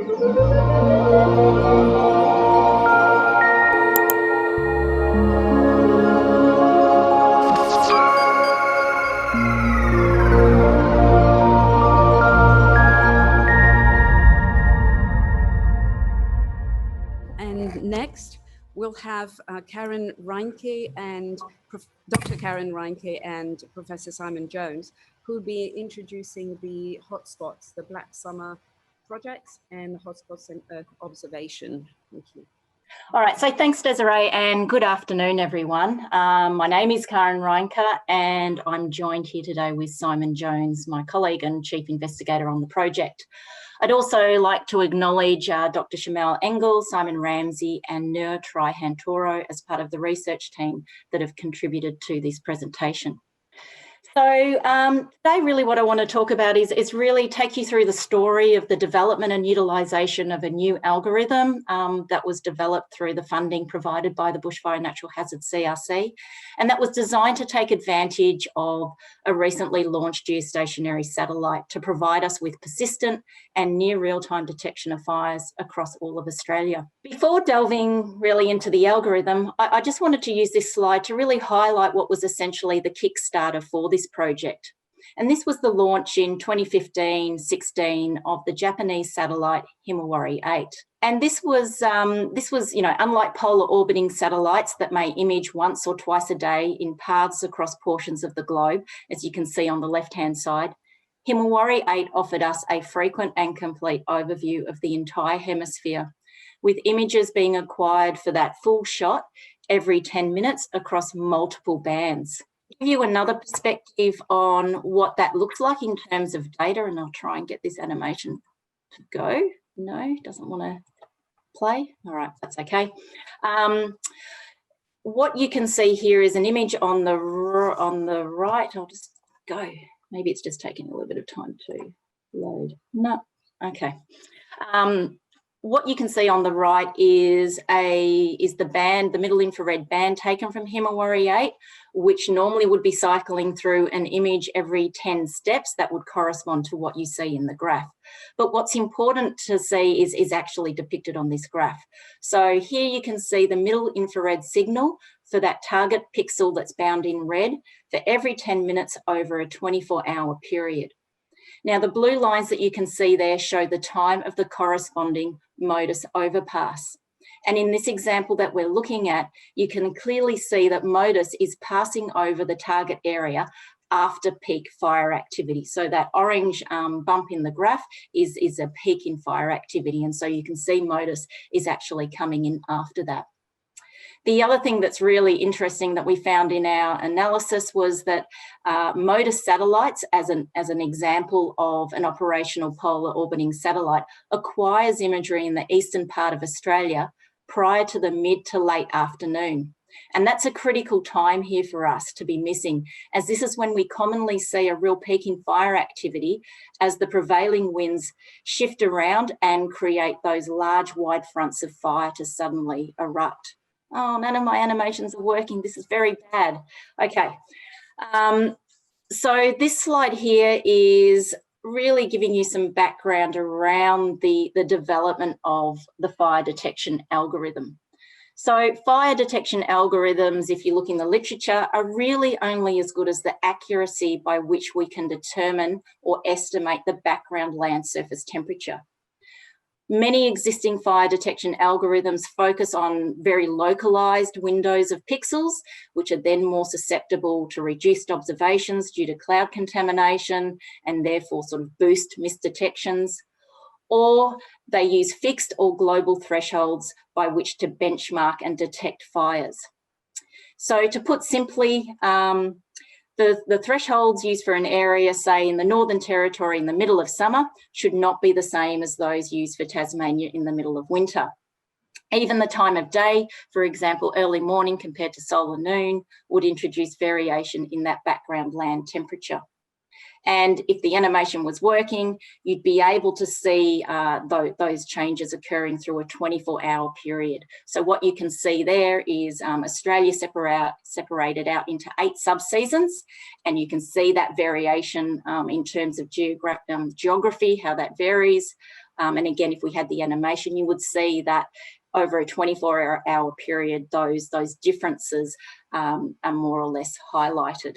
And next, we'll have Karin Reinke and Dr. Karin Reinke and Professor Simon Jones, who will be introducing the hotspots, the Black Summer projects and hotspots and Earth observation. Thank you. All right, so thanks, Desiree, and good afternoon, everyone. My name is Karin Reinke, and I'm joined here today with Simon Jones, my colleague and chief investigator on the project. I'd also like to acknowledge Dr. Shamal Engel, Simon Ramsey, and Nur Trihantoro as part of the research team that have contributed to this presentation. So today really what I want to talk about is really take you through the story of the development and utilisation of a new algorithm that was developed through the funding provided by the Bushfire Natural Hazard CRC, and that was designed to take advantage of a recently launched geostationary satellite to provide us with persistent and near real-time detection of fires across all of Australia. Before delving really into the algorithm, I just wanted to use this slide to really highlight what was essentially the Kickstarter for this project. And this was the launch in 2015-16 of the Japanese satellite Himawari 8. And this was, unlike polar orbiting satellites that may image once or twice a day in paths across portions of the globe, as you can see on the left-hand side, Himawari 8 offered us a frequent and complete overview of the entire hemisphere, with images being acquired for that full shot every 10 minutes across multiple bands. Give you another perspective on what that looks like in terms of data, and I'll try and get this animation to go. No, doesn't want to play. All right, that's okay. What you can see here is an image on the right. I'll just go. Maybe it's just taking a little bit of time to load. No, okay. What you can see on the right is the band, the middle infrared band taken from Himawari 8, which normally would be cycling through an image every 10 steps that would correspond to what you see in the graph. But what's important to see is actually depicted on this graph. So here you can see the middle infrared signal for that target pixel that's bound in red for every 10 minutes over a 24-hour period. Now, the blue lines that you can see there show the time of the corresponding MODIS overpass. And in this example that we're looking at, you can clearly see that MODIS is passing over the target area after peak fire activity. So that orange bump in the graph is a peak in fire activity. And so you can see MODIS is actually coming in after that. The other thing that's really interesting that we found in our analysis was that MODIS satellites, as an example of an operational polar orbiting satellite, acquires imagery in the eastern part of Australia prior to the mid to late afternoon. And that's a critical time here for us to be missing, as this is when we commonly see a real peak in fire activity as the prevailing winds shift around and create those large wide fronts of fire to suddenly erupt. Oh, none of my animations are working. This is very bad. Okay. So this slide here is really giving you some background around the development of the fire detection algorithm. So fire detection algorithms, if you look in the literature, are really only as good as the accuracy by which we can determine or estimate the background land surface temperature. Many existing fire detection algorithms focus on very localized windows of pixels, which are then more susceptible to reduced observations due to cloud contamination and therefore sort of boost misdetections. Or they use fixed or global thresholds by which to benchmark and detect fires. So to put simply, the thresholds used for an area, say in the Northern Territory in the middle of summer, should not be the same as those used for Tasmania in the middle of winter. Even the time of day, for example, early morning compared to solar noon, would introduce variation in that background land temperature. And if the animation was working, you'd be able to see those changes occurring through a 24-hour period. So what you can see there is Australia separated out into 8 sub-seasons, and you can see that variation in terms of geography, how that varies. And again, if we had the animation, you would see that over a 24-hour period, those differences are more or less highlighted.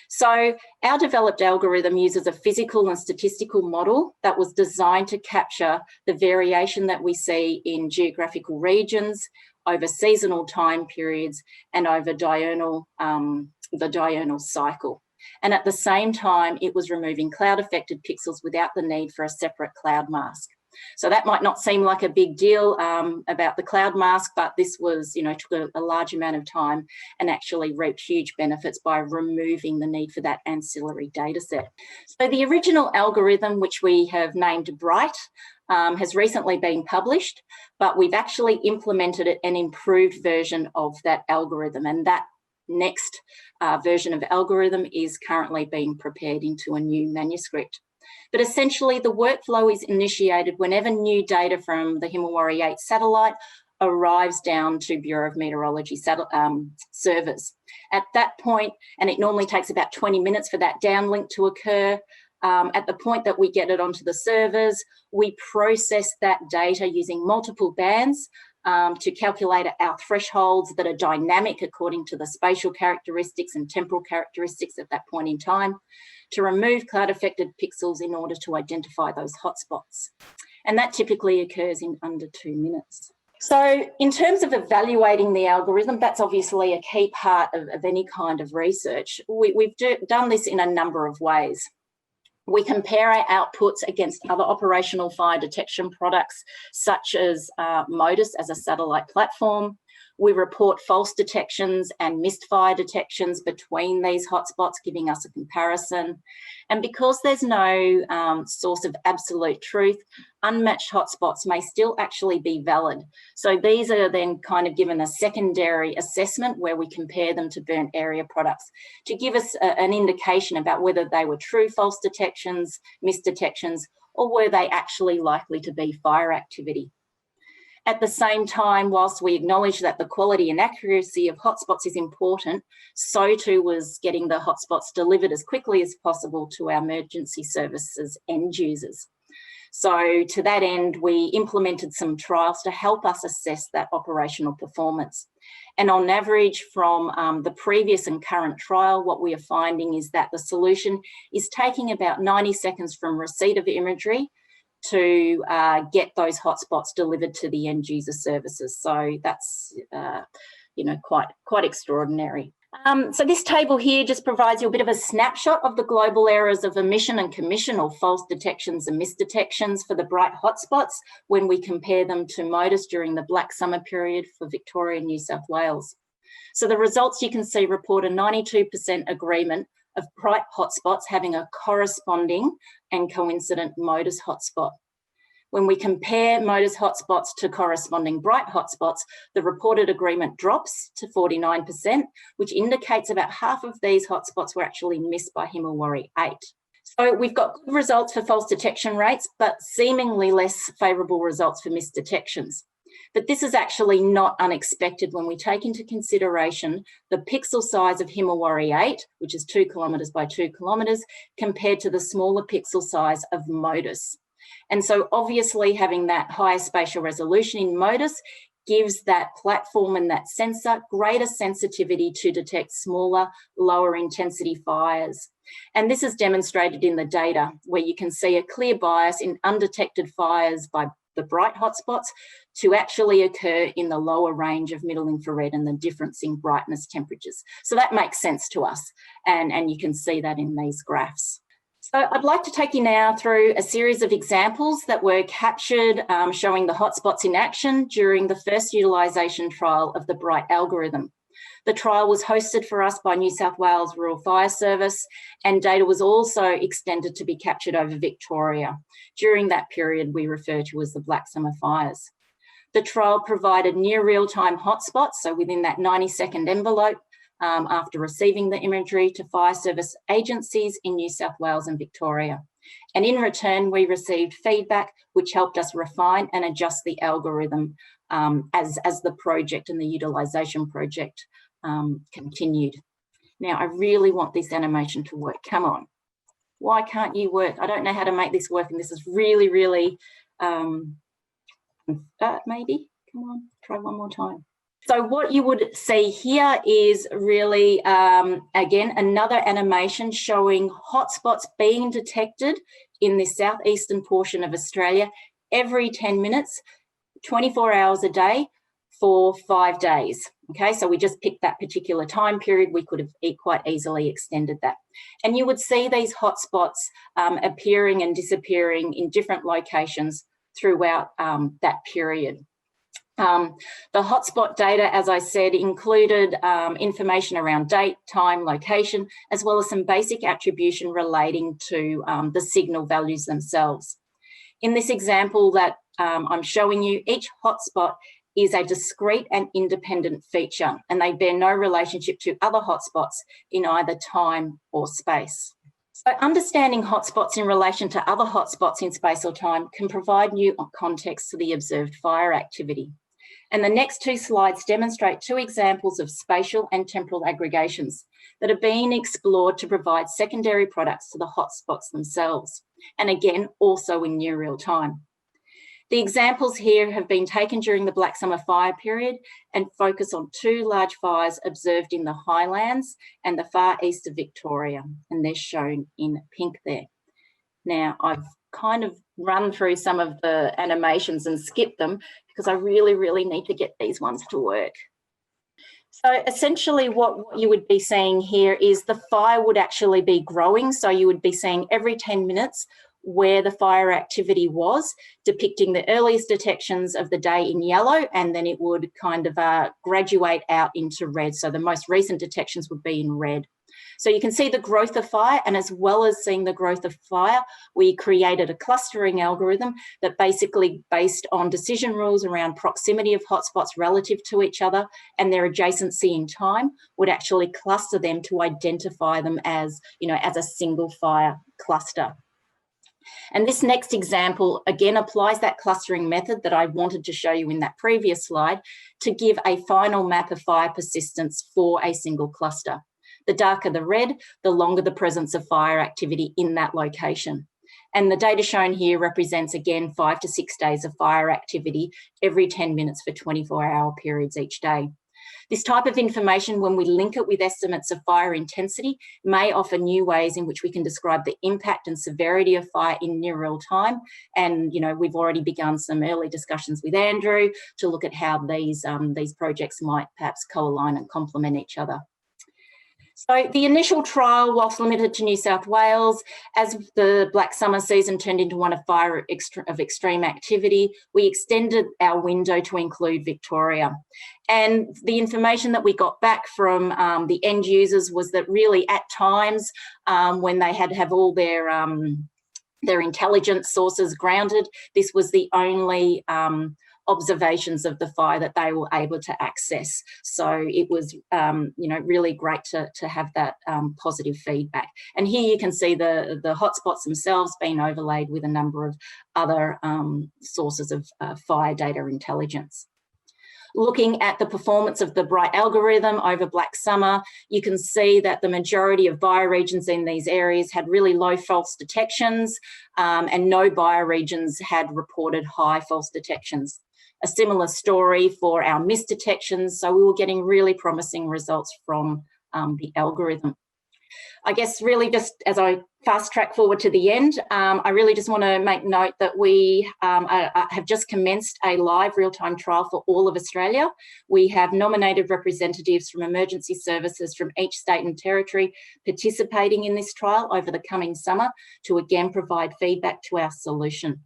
So our developed algorithm uses a physical and statistical model that was designed to capture the variation that we see in geographical regions, over seasonal time periods, and over the diurnal cycle. And at the same time, it was removing cloud-affected pixels without the need for a separate cloud mask. So that might not seem like a big deal about the cloud mask, but this was, took a large amount of time and actually reaped huge benefits by removing the need for that ancillary data set. So the original algorithm, which we have named Bright, has recently been published, but we've actually implemented an improved version of that algorithm, and that next version of algorithm is currently being prepared into a new manuscript. But essentially, the workflow is initiated whenever new data from the Himawari 8 satellite arrives down to Bureau of Meteorology servers. At that point, and it normally takes about 20 minutes for that downlink to occur, at the point that we get it onto the servers, we process that data using multiple bands to calculate our thresholds that are dynamic according to the spatial characteristics and temporal characteristics at that point in time, to remove cloud-affected pixels in order to identify those hotspots. And that typically occurs in under 2 minutes. So in terms of evaluating the algorithm, that's obviously a key part of any kind of research. We've done this in a number of ways. We compare our outputs against other operational fire detection products, such as MODIS as a satellite platform. We report false detections and missed fire detections between these hotspots, giving us a comparison. And because there's no source of absolute truth, unmatched hotspots may still actually be valid. So these are then kind of given a secondary assessment where we compare them to burnt area products to give us an indication about whether they were true false detections, missed detections, or were they actually likely to be fire activity. At the same time, whilst we acknowledge that the quality and accuracy of hotspots is important, so too was getting the hotspots delivered as quickly as possible to our emergency services end users. So to that end, we implemented some trials to help us assess that operational performance. And on average from the previous and current trial, what we are finding is that the solution is taking about 90 seconds from receipt of imagery to get those hotspots delivered to the end user services. So that's, quite extraordinary. So this table here just provides you a bit of a snapshot of the global errors of omission and commission, or false detections and misdetections, for the Bright hotspots when we compare them to MODIS during the black summer period for Victoria and New South Wales. So the results you can see report a 92% agreement of Bright hotspots having a corresponding and coincident MODIS hotspot. When we compare MODIS hotspots to corresponding Bright hotspots, the reported agreement drops to 49%, which indicates about half of these hotspots were actually missed by Himawari 8. So we've got good results for false detection rates, but seemingly less favourable results for missed detections. But this is actually not unexpected when we take into consideration the pixel size of Himawari 8, which is 2 kilometres by 2 kilometres, compared to the smaller pixel size of MODIS. And so obviously having that higher spatial resolution in MODIS gives that platform and that sensor greater sensitivity to detect smaller, lower intensity fires. And this is demonstrated in the data, where you can see a clear bias in undetected fires by the Bright hotspots to actually occur in the lower range of middle infrared and the difference in brightness temperatures. So that makes sense to us, and you can see that in these graphs. So I'd like to take you now through a series of examples that were captured showing the hotspots in action during the first utilisation trial of the Bright algorithm. The trial was hosted for us by New South Wales Rural Fire Service, and data was also extended to be captured over Victoria during that period we refer to as the Black Summer Fires. The trial provided near real-time hotspots, so within that 90-second envelope, after receiving the imagery, to fire service agencies in New South Wales and Victoria. And in return, we received feedback which helped us refine and adjust the algorithm as the project and the utilisation project continued. Now, I really want this animation to work. Come on. Why can't you work? I don't know how to make this work, and this is really, really Maybe, come on, try one more time. So what you would see here is really, again, another animation showing hotspots being detected in the southeastern portion of Australia every 10 minutes, 24 hours a day for 5 days. Okay, so we just picked that particular time period. We could have quite easily extended that. And you would see these hotspots appearing and disappearing in different locations throughout that period. The hotspot data, as I said, included information around date, time, location, as well as some basic attribution relating to the signal values themselves. In this example that I'm showing you, each hotspot is a discrete and independent feature, and they bear no relationship to other hotspots in either time or space. So understanding hotspots in relation to other hotspots in space or time can provide new context to the observed fire activity. And the next 2 slides demonstrate 2 examples of spatial and temporal aggregations that are being explored to provide secondary products to the hotspots themselves, and again, also in near real time. The examples here have been taken during the Black Summer fire period and focus on 2 large fires observed in the highlands and the far east of Victoria, and they're shown in pink there. Now, I've kind of run through some of the animations and skipped them because I really need to get these ones to work. So essentially what you would be seeing here is the fire would actually be growing. So you would be seeing every 10 minutes where the fire activity was, depicting the earliest detections of the day in yellow, and then it would kind of graduate out into red. So the most recent detections would be in red. So you can see the growth of fire, and as well as seeing the growth of fire, we created a clustering algorithm that basically, based on decision rules around proximity of hotspots relative to each other and their adjacency in time, would actually cluster them to identify them as, as a single fire cluster. And this next example, again, applies that clustering method that I wanted to show you in that previous slide to give a final map of fire persistence for a single cluster. The darker the red, the longer the presence of fire activity in that location. And the data shown here represents, again, 5 to 6 days of fire activity every 10 minutes for 24-hour periods each day. This type of information, when we link it with estimates of fire intensity, may offer new ways in which we can describe the impact and severity of fire in near real time. And, we've already begun some early discussions with Andrew to look at how these projects might perhaps co-align and complement each other. So the initial trial, whilst limited to New South Wales, as the Black Summer season turned into one of fire of extreme activity, we extended our window to include Victoria. And the information that we got back from the end users was that really at times when they had to have all their intelligence sources grounded, this was the only observations of the fire that they were able to access. So it was, really great to have that positive feedback. And here you can see the hotspots themselves being overlaid with a number of other sources of fire data intelligence. Looking at the performance of the Bright algorithm over Black Summer, you can see that the majority of bioregions in these areas had really low false detections, and no bioregions had reported high false detections. A similar story for our missed detections, so we were getting really promising results from the algorithm. I guess really just as I fast track forward to the end, I really just want to make note that we have just commenced a live real-time trial for all of Australia. We have nominated representatives from emergency services from each state and territory participating in this trial over the coming summer to again provide feedback to our solution.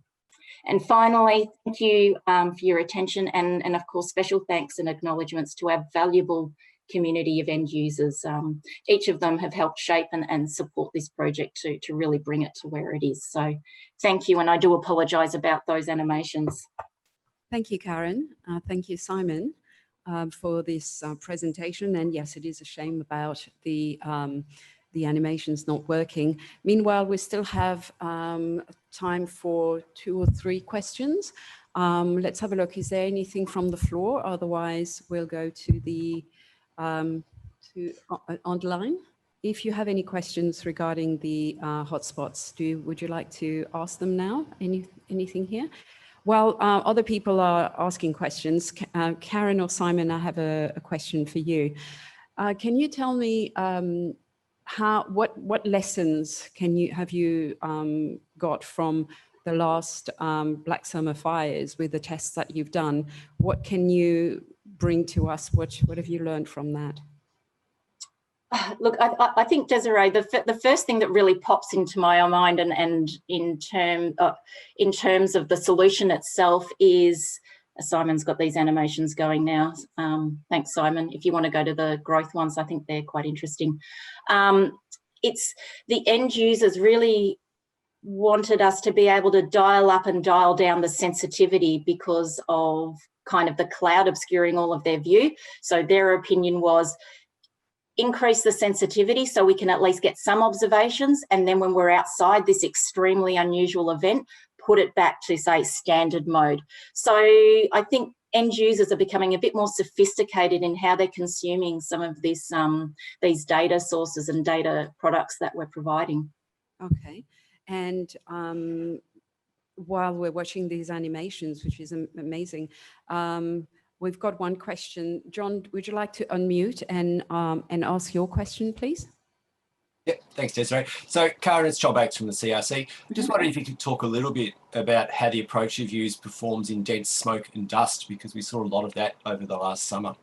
And finally, thank you for your attention, and of course special thanks and acknowledgements to our valuable community of end users. Each of them have helped shape and support this project to really bring it to where it is. So thank you, and I do apologise about those animations. Thank you, Karin. Thank you, Simon, for this presentation. And yes, it is a shame about the animations not working. Meanwhile, we still have time for 2 or 3 questions. Let's have a look. Is there anything from the floor? Otherwise, we'll go to the online. if you have any questions regarding the hotspots, would you like to ask them now? Anything here? Well, other people are asking questions. Karin or Simon, I have a question for you. Can you tell me what lessons have you got from the last Black Summer fires with the tests that you've done? What can you bring to us? What have you learned from that? Look, I think, Desiree, the first thing that really pops into my mind and in terms of the solution itself is, Simon's got these animations going now. Thanks, Simon. If you want to go to the growth ones, I think they're quite interesting. It's the end users really wanted us to be able to dial up and dial down the sensitivity because of kind of the cloud obscuring all of their view. So their opinion was, increase the sensitivity so we can at least get some observations, and then when we're outside this extremely unusual event, put it back to, say, standard mode. So I think end users are becoming a bit more sophisticated in how they're consuming some of this, these data sources and data products that we're providing. Okay, and while we're watching these animations, which is amazing, we've got one question. John, would you like to unmute and ask your question, please? Yeah, thanks, Desiree. So, Karin, it's Charles from the CRC. Just wondering if you could talk a little bit about how the approach you've used performs in dense smoke and dust, because we saw a lot of that over the last summer.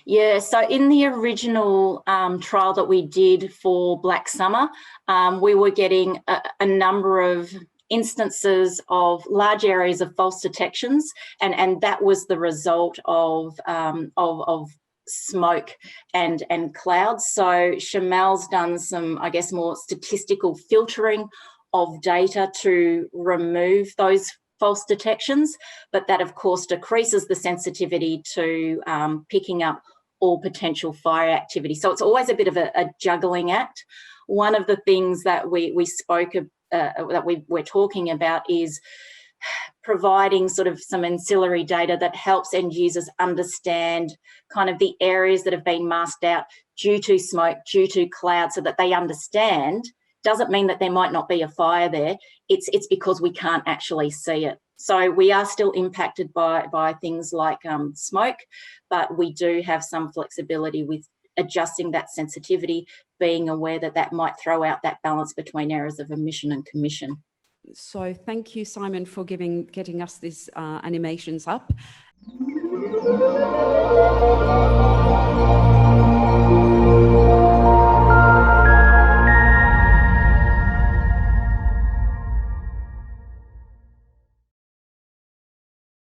Yeah, so in the original trial that we did for Black Summer, we were getting a number of instances of large areas of false detections, and that was the result of smoke and clouds. So Shamel's done some, I guess, more statistical filtering of data to remove those false detections, but that of course decreases the sensitivity to picking up all potential fire activity. So it's always a bit of a juggling act. One of the things that we spoke about, that we're talking about, is providing sort of some ancillary data that helps end users understand kind of the areas that have been masked out due to smoke, due to cloud, so that they understand. Doesn't mean that there might not be a fire there. It's because we can't actually see it. So we are still impacted by things like smoke, but we do have some flexibility with adjusting that sensitivity, being aware that that might throw out that balance between areas of emission and commission. So thank you, Simon, for getting us these animations up.